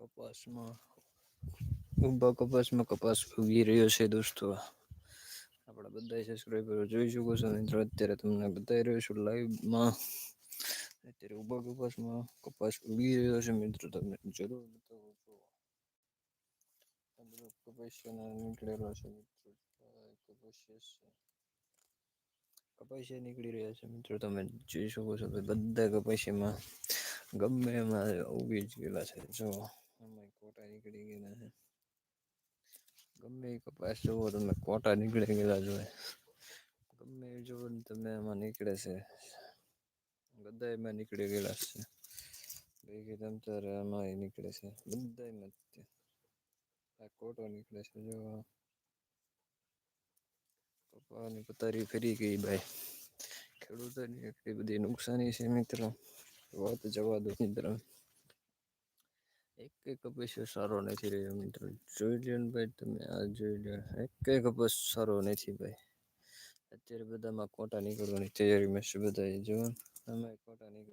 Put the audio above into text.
કપાસમાં ઊભા કપાસમાં કપાસ ઉગી રહ્યો છે દોસ્તો. આપડા બધા સબસ્ક્રાઈબરો જોઈ શકો છો મિત્રો અત્યારે તમને બતાવી રહ્યો છું લાઈવમાં. અત્યારે ઉભા કપાસમાં કપાસ ઉગી રહ્યો છે મિત્રો તમને જરૂર બતાવું છું. કપાસિયા નીકળેલો છે મિત્રો કપાસિયા કપાસિયા નીકળી રહ્યા છે મિત્રો તમે જોઈ શકો છો કે બધા કપાસિયામાં ગમે એમાં ઉગી જ ગયેલા છે જો આમાં કોટા નીકળી ગયેલા છે. ગમે એ કપાસ જોવો તમે કોટા નીકળી ગયેલા જોય. ગમે એ જોવો ને તમે એમાં નીકળે છે. બધા એમાં નીકળી ગયેલા છે. ભેગી તમ તારે આમાં એ નીકળે છે બધામાં આ કોટો નીકળે છે જો કપાની કતારી ફરી ગઈ ભાઈ. ખેડૂતોની એટલી બધી નુકસાની છે મિત્રો વાત જવા દો મિત્રો. એક કપાસિયો સારો નથી રહ્યો મિત્રો જોઈ લો ને ભાઈ તમે આ જોઈ લો. એકેય કપાસ સારો નથી ભાઈ. અત્યારે બધામાં કોટા નીકળવાની તૈયારીમાં છે બધા જોવો ને આમાં કોટા નીકળે